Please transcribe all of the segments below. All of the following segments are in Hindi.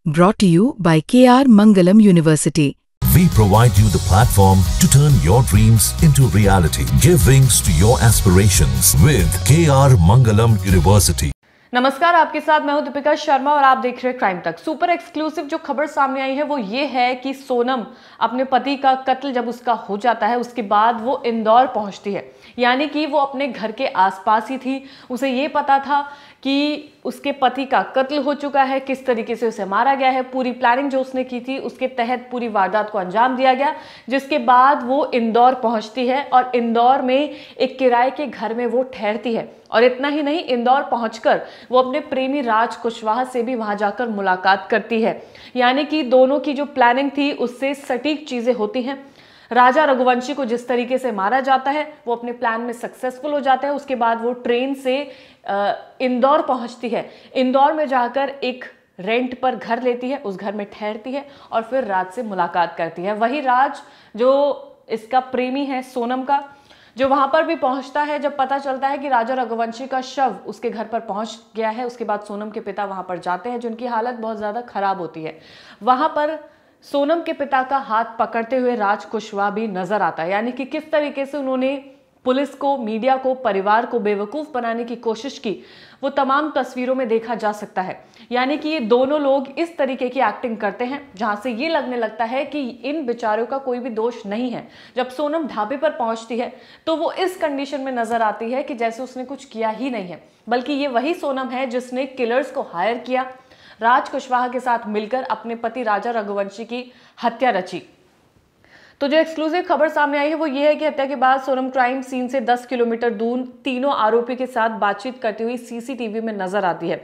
Brought to you by KR Mangalam University. We provide you the platform to turn your dreams into reality. Give wings to your aspirations with KR Mangalam University. नमस्कार, आपके साथ मैं हूं दीपिका शर्मा और आप देख रहे हैं क्राइम तक। सुपर एक्सक्लूसिव जो खबर सामने आई है वो ये है कि सोनम अपने पति का कत्ल जब उसका हो जाता है उसके बाद वो इंदौर पहुंचती है, यानी कि वो अपने घर के आसपास ही थी। उसे ये पता था कि उसके पति का कत्ल हो चुका है, किस तरीके से उसे मारा गया है। पूरी प्लानिंग जो उसने की थी उसके तहत पूरी वारदात को अंजाम दिया गया, जिसके बाद वो इंदौर पहुंचती है और इंदौर में एक किराए के घर में वो ठहरती है। और इतना ही नहीं, इंदौर पहुंचकर वो अपने प्रेमी राज कुशवाहा से भी वहां जाकर मुलाकात करती है, यानी कि दोनों की जो प्लानिंग थी उससे सटीक चीजें होती हैं। राजा रघुवंशी को जिस तरीके से मारा जाता है वो अपने प्लान में सक्सेसफुल हो जाता है। उसके बाद वो ट्रेन से इंदौर पहुंचती है। इंदौर में जाकर एक रेंट पर घर लेती है, उस घर में ठहरती है और फिर राज से मुलाकात करती है। वही राज जो इसका प्रेमी है सोनम का, जो वहां पर भी पहुंचता है। जब पता चलता है कि राजा रघुवंशी का शव उसके घर पर पहुंच गया है, उसके बाद सोनम के पिता वहां पर जाते हैं, जिनकी हालत बहुत ज्यादा खराब होती है। वहां पर सोनम के पिता का हाथ पकड़ते हुए राज कुशवाहा भी नजर आता है, यानी कि किस तरीके से उन्होंने पुलिस को, मीडिया को, परिवार को बेवकूफ बनाने की कोशिश की, वो तमाम तस्वीरों में देखा जा सकता है। यानी कि ये दोनों लोग इस तरीके की एक्टिंग करते हैं जहां से ये लगने लगता है कि इन बेचारों का कोई भी दोष नहीं है। जब सोनम ढाबे पर पहुंचती है तो वो इस कंडीशन में नजर आती है कि जैसे उसने कुछ किया ही नहीं है, बल्कि ये वही सोनम है जिसने किलर्स को हायर किया, राज कुशवाहा के साथ मिलकर अपने पति राजा रघुवंशी की हत्या रची। तो जो एक्सक्लूसिव खबर सामने आई है वो ये है कि हत्या के बाद सोनम क्राइम सीन से 10 किलोमीटर दूर तीनों आरोपी के साथ बातचीत करती हुई सीसीटीवी में नजर आती है।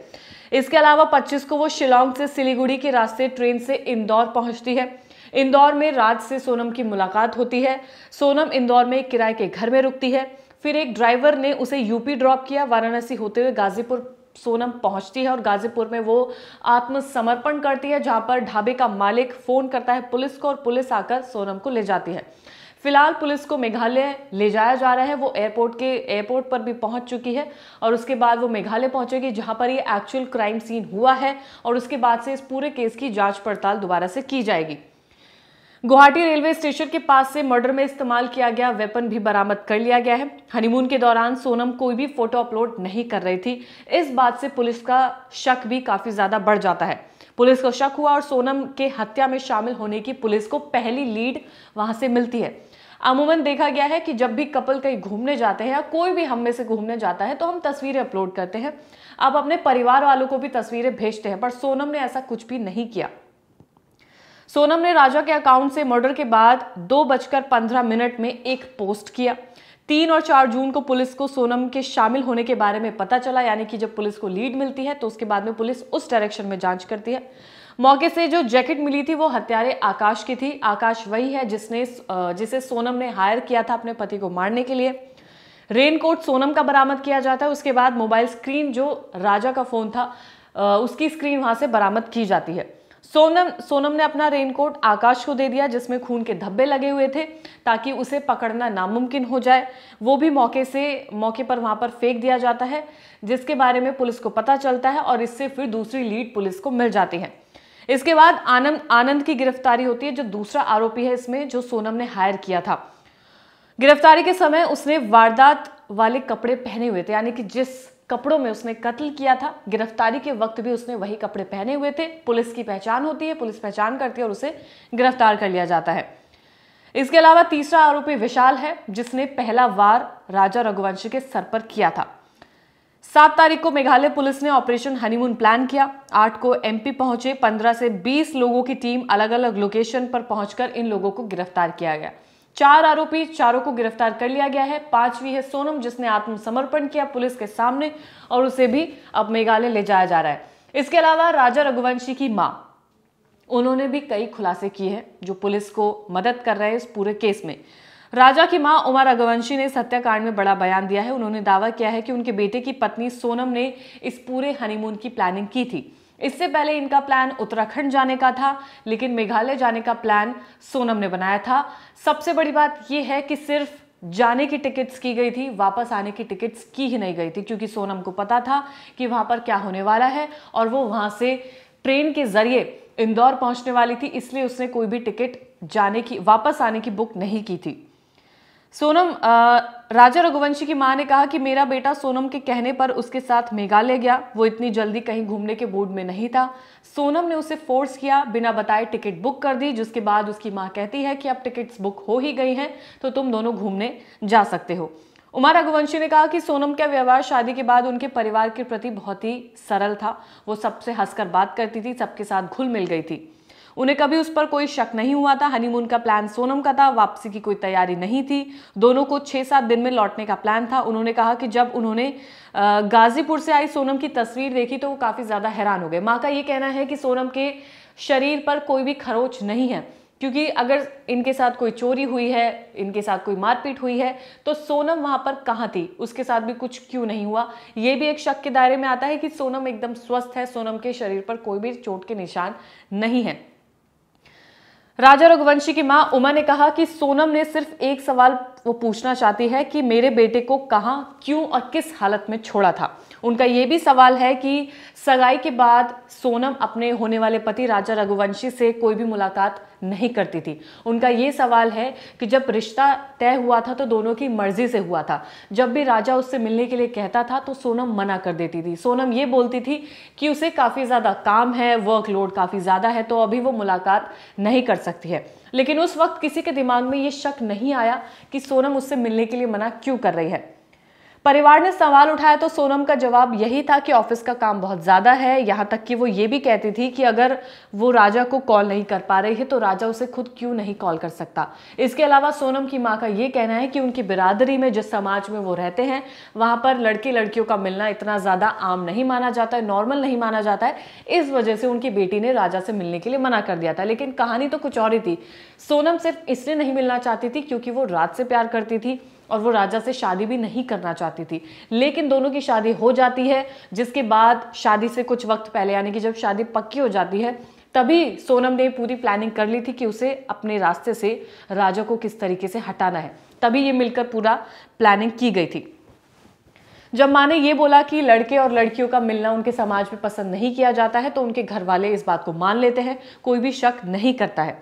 इसके अलावा 25 को वो शिलांग से सिलीगुड़ी के रास्ते ट्रेन से इंदौर पहुंचती है। इंदौर में राज से सोनम की मुलाकात होती है। सोनम इंदौर में एक किराए के घर में रुकती है। फिर एक ड्राइवर ने उसे यूपी ड्रॉप किया। वाराणसी होते हुए गाजीपुर सोनम पहुंचती है और गाजीपुर में वो आत्मसमर्पण करती है, जहां पर ढाबे का मालिक फोन करता है पुलिस को और पुलिस आकर सोनम को ले जाती है। फिलहाल पुलिस को मेघालय ले जाया जा रहा है। वो एयरपोर्ट पर भी पहुंच चुकी है और उसके बाद वो मेघालय पहुंचेगी, जहां पर ये एक्चुअल क्राइम सीन हुआ है, और उसके बाद से इस पूरे केस की जांच पड़ताल दोबारा से की जाएगी। गुवाहाटी रेलवे स्टेशन के पास से मर्डर में इस्तेमाल किया गया वेपन भी बरामद कर लिया गया है। हनीमून के दौरान सोनम कोई भी फोटो अपलोड नहीं कर रही थी। इस बात से पुलिस का शक भी काफी ज्यादा बढ़ जाता है। पुलिस को शक हुआ और सोनम के हत्या में शामिल होने की पुलिस को पहली लीड वहां से मिलती है। अमूमन देखा गया है कि जब भी कपल कहीं घूमने जाते हैं या कोई भी हम में से घूमने जाता है तो हम तस्वीरें अपलोड करते हैं, आप अपने परिवार वालों को भी तस्वीरें भेजते हैं, पर सोनम ने ऐसा कुछ भी नहीं किया। सोनम ने राजा के अकाउंट से मर्डर के बाद 2:15 में एक पोस्ट किया। 3 और 4 जून को पुलिस को सोनम के शामिल होने के बारे में पता चला, यानी कि जब पुलिस को लीड मिलती है तो उसके बाद में पुलिस उस डायरेक्शन में जांच करती है। मौके से जो जैकेट मिली थी वो हत्यारे आकाश की थी। आकाश वही है जिसे सोनम ने हायर किया था अपने पति को मारने के लिए। रेनकोट सोनम का बरामद किया जाता है। उसके बाद मोबाइल स्क्रीन जो राजा का फोन था उसकी स्क्रीन वहां से बरामद की जाती है। सोनम ने अपना रेनकोट आकाश को दे दिया, जिसमें खून के धब्बे लगे हुए थे, ताकि उसे पकड़ना नामुमकिन हो जाए। वो भी मौके पर वहां पर फेंक दिया जाता है, जिसके बारे में पुलिस को पता चलता है और इससे फिर दूसरी लीड पुलिस को मिल जाती है। इसके बाद आनंद की गिरफ्तारी होती है, जो दूसरा आरोपी है इसमें, जो सोनम ने हायर किया था। गिरफ्तारी के समय उसने वारदात वाले कपड़े पहने हुए थे, यानी कि जिस कपड़ों में उसने कत्ल किया था, गिरफ्तारी के वक्त भी उसने वही कपड़े पहने हुए थे। पुलिस की पहचान होती है, पुलिस पहचान करती है और उसे गिरफ्तार कर लिया जाता है। इसके अलावा तीसरा आरोपी विशाल है, जिसने पहला वार राजा रघुवंशी के सर पर किया था। 7 तारीख को मेघालय पुलिस ने ऑपरेशन हनीमून प्लान किया। 8 को एमपी पहुंचे। 15 से 20 लोगों की टीम अलग अलग लोकेशन पर पहुंचकर इन लोगों को गिरफ्तार किया गया। 4 आरोपी, चारों को गिरफ्तार कर लिया गया है। 5वीं है सोनम, जिसने आत्मसमर्पण किया पुलिस के सामने, और उसे भी अब मेघालय ले जाया जा रहा है। इसके अलावा राजा रघुवंशी की मां, उन्होंने भी कई खुलासे किए हैं जो पुलिस को मदद कर रहे हैं इस पूरे केस में। राजा की मां उमा रघुवंशी ने इस हत्याकांड में बड़ा बयान दिया है। उन्होंने दावा किया है कि उनके बेटे की पत्नी सोनम ने इस पूरे हनीमून की प्लानिंग की थी। इससे पहले इनका प्लान उत्तराखंड जाने का था, लेकिन मेघालय जाने का प्लान सोनम ने बनाया था। सबसे बड़ी बात यह है कि सिर्फ जाने की टिकट्स की गई थी, वापस आने की टिकट्स की ही नहीं गई थी, क्योंकि सोनम को पता था कि वहां पर क्या होने वाला है और वो वहां से ट्रेन के जरिए इंदौर पहुंचने वाली थी, इसलिए उसने कोई भी टिकट वापस आने की बुक नहीं की थी। राजा रघुवंशी की मां ने कहा कि मेरा बेटा सोनम के कहने पर उसके साथ मेघालय गया। वो इतनी जल्दी कहीं घूमने के मूड में नहीं था। सोनम ने उसे फोर्स किया, बिना बताए टिकट बुक कर दी, जिसके बाद उसकी मां कहती है कि अब टिकट्स बुक हो ही गई हैं तो तुम दोनों घूमने जा सकते हो। उमा रघुवंशी ने कहा कि सोनम का व्यवहार शादी के बाद उनके परिवार के प्रति बहुत ही सरल था। वो सबसे हंसकर बात करती थी, सबके साथ घुल मिल गई थी। उन्हें कभी उस पर कोई शक नहीं हुआ था। हनीमून का प्लान सोनम का था, वापसी की कोई तैयारी नहीं थी। दोनों को 6-7 दिन में लौटने का प्लान था। उन्होंने कहा कि जब उन्होंने गाजीपुर से आई सोनम की तस्वीर देखी तो वो काफी ज्यादा हैरान हो गए। मां का ये कहना है कि सोनम के शरीर पर कोई भी खरोच नहीं है, क्योंकि अगर इनके साथ कोई चोरी हुई है, इनके साथ कोई मारपीट हुई है तो सोनम वहां पर कहां थी, उसके साथ भी कुछ क्यों नहीं हुआ। यह भी एक शक के दायरे में आता है कि सोनम एकदम स्वस्थ है, सोनम के शरीर पर कोई भी चोट के निशान नहीं है। राजा रघुवंशी की मां उमा ने कहा कि सोनम ने सिर्फ एक सवाल वो पूछना चाहती है कि मेरे बेटे को कहां, क्यों और किस हालत में छोड़ा था। उनका यह भी सवाल है कि सगाई के बाद सोनम अपने होने वाले पति राजा रघुवंशी से कोई भी मुलाकात नहीं करती थी। उनका यह सवाल है कि जब रिश्ता तय हुआ था तो दोनों की मर्जी से हुआ था। जब भी राजा उससे मिलने के लिए कहता था तो सोनम मना कर देती थी। सोनम ये बोलती थी कि उसे काफी ज्यादा काम है, वर्कलोड काफी ज्यादा है, तो अभी वो मुलाकात नहीं कर सकती है। लेकिन उस वक्त किसी के दिमाग में ये शक नहीं आया कि सोनम उससे मिलने के लिए मना क्यों कर रही है। परिवार ने सवाल उठाया तो सोनम का जवाब यही था कि ऑफिस का काम बहुत ज्यादा है। यहां तक कि वो ये भी कहती थी कि अगर वो राजा को कॉल नहीं कर पा रही है तो राजा उसे खुद क्यों नहीं कॉल कर सकता। इसके अलावा सोनम की मां का ये कहना है कि उनकी बिरादरी में, जिस समाज में वो रहते हैं, वहां पर लड़के लड़कियों का मिलना इतना ज्यादा आम नहीं माना जाता है, नॉर्मल नहीं माना जाता है। इस वजह से उनकी बेटी ने राजा से मिलने के लिए मना कर दिया था। लेकिन कहानी तो कुछ और ही थी। सोनम सिर्फ इसलिए नहीं मिलना चाहती थी क्योंकि वो राज से प्यार करती थी और वो राजा से शादी भी नहीं करना चाहती थी। लेकिन दोनों की शादी हो जाती है, जिसके बाद शादी से कुछ वक्त पहले, यानी कि जब शादी पक्की हो जाती है, तभी सोनम ने पूरी प्लानिंग कर ली थी कि उसे अपने रास्ते से राजा को किस तरीके से हटाना है। तभी ये मिलकर पूरा प्लानिंग की गई थी। जब माँ ने ये बोला कि लड़के और लड़कियों का मिलना उनके समाज में पसंद नहीं किया जाता है तो उनके घर वाले इस बात को मान लेते हैं, कोई भी शक नहीं करता है।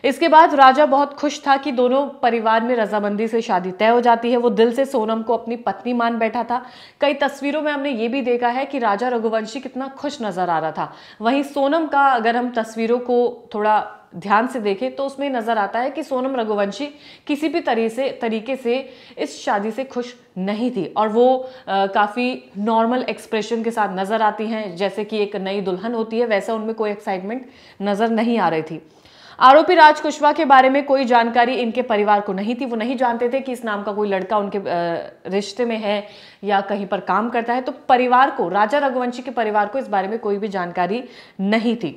इसके बाद राजा बहुत खुश था कि दोनों परिवार में रजामंदी से शादी तय हो जाती है। वो दिल से सोनम को अपनी पत्नी मान बैठा था। कई तस्वीरों में हमने ये भी देखा है कि राजा रघुवंशी कितना खुश नजर आ रहा था। वहीं सोनम का अगर हम तस्वीरों को थोड़ा ध्यान से देखें तो उसमें नजर आता है कि सोनम रघुवंशी किसी भी तरीके से इस शादी से खुश नहीं थी और वो काफी नॉर्मल एक्सप्रेशन के साथ नजर आती हैं, जैसे कि एक नई दुल्हन होती है, वैसा उनमें कोई एक्साइटमेंट नजर नहीं आ रही थी। आरोपी राज कुशवाहा के बारे में कोई जानकारी इनके परिवार को नहीं थी। वो नहीं जानते थे कि इस नाम का कोई लड़का उनके रिश्ते में है या कहीं पर काम करता है। तो परिवार को, राजा रघुवंशी के परिवार को इस बारे में कोई भी जानकारी नहीं थी।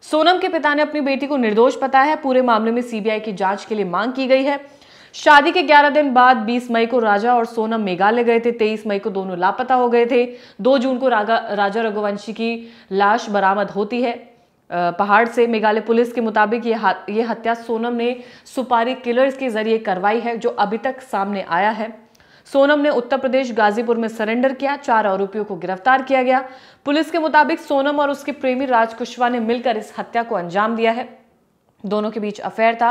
सोनम के पिता ने अपनी बेटी को निर्दोष बताया है। पूरे मामले में सीबीआई की जांच के लिए मांग की गई है। शादी के 11 दिन बाद 20 मई को राजा और सोनम मेघालय गए थे। 23 मई को दोनों लापता हो गए थे। 2 जून को राजा रघुवंशी की लाश बरामद होती है पहाड़ से। मेघालय पुलिस के मुताबिक ये हत्या सोनम ने सुपारी किलर्स के जरिए करवाई है, जो अभी तक सामने आया है। सोनम ने उत्तर प्रदेश गाजीपुर में सरेंडर किया। 4 आरोपियों को गिरफ्तार किया गया। पुलिस के मुताबिक सोनम और उसके प्रेमी राज कुशवाहा ने मिलकर इस हत्या को अंजाम दिया है। दोनों के बीच अफेयर था।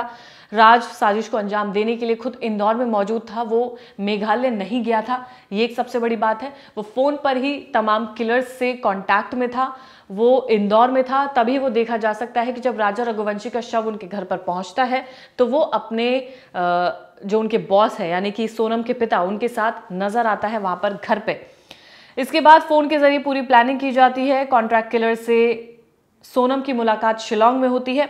राज साजिश को अंजाम देने के लिए खुद इंदौर में मौजूद था, वो मेघालय नहीं गया था। ये एक सबसे बड़ी बात है। वो फोन पर ही तमाम किलर्स से कांटेक्ट में था, वो इंदौर में था। तभी वो देखा जा सकता है कि जब राजा रघुवंशी का शव उनके घर पर पहुंचता है तो वो अपने जो उनके बॉस है यानी कि सोनम के पिता, उनके साथ नजर आता है वहां पर घर पे। इसके बाद फोन के जरिए पूरी प्लानिंग की जाती है। कॉन्ट्रैक्ट किलर से सोनम की मुलाकात शिलोंग में होती है।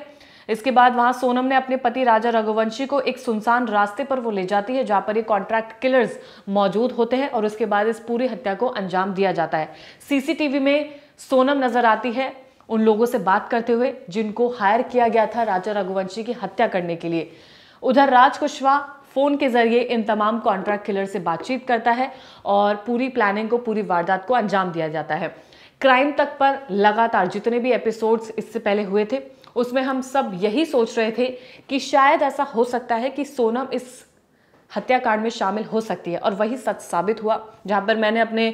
इसके बाद वहां सोनम ने अपने पति राजा रघुवंशी को एक सुनसान रास्ते पर वो ले जाती है जहां पर ये कॉन्ट्रैक्ट किलर्स मौजूद होते हैं और उसके बाद इस पूरी हत्या को अंजाम दिया जाता है। सीसीटीवी में सोनम नजर आती है उन लोगों से बात करते हुए जिनको हायर किया गया था राजा रघुवंशी की हत्या करने के लिए। उधर राज कुशवाहा फोन के जरिए इन तमाम कॉन्ट्रैक्ट किलर से बातचीत करता है और पूरी प्लानिंग को, पूरी वारदात को अंजाम दिया जाता है। क्राइम तक पर लगातार जितने भी एपिसोड्स इससे पहले हुए थे उसमें हम सब यही सोच रहे थे कि शायद ऐसा हो सकता है कि सोनम इस हत्याकांड में शामिल हो सकती है, और वही सच साबित हुआ। जहां पर मैंने अपने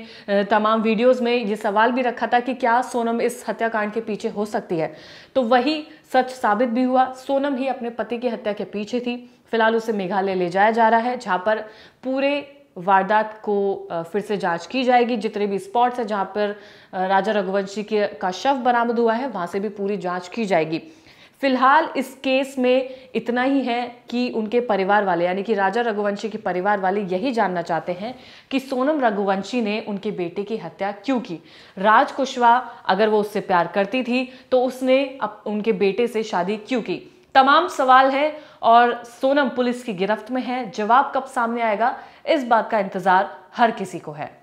तमाम वीडियोस में ये सवाल भी रखा था कि क्या सोनम इस हत्याकांड के पीछे हो सकती है, तो वही सच साबित भी हुआ। सोनम ही अपने पति की हत्या के पीछे थी। फिलहाल उसे मेघालय ले जाया जा रहा है, जहां पर पूरे वारदात को फिर से जांच की जाएगी। जितने भी स्पॉट्स हैं जहां पर राजा रघुवंशी का शव बरामद हुआ है, वहां से भी पूरी जांच की जाएगी। फिलहाल इस केस में इतना ही है कि उनके परिवार वाले, यानी कि राजा रघुवंशी के परिवार वाले यही जानना चाहते हैं कि सोनम रघुवंशी ने उनके बेटे की हत्या क्यों की। राज कुशवाहा अगर वो उससे प्यार करती थी तो उसने उनके बेटे से शादी क्यों की। तमाम सवाल है और सोनम पुलिस की गिरफ्त में है। जवाब कब सामने आएगा, इस बात का इंतजार हर किसी को है।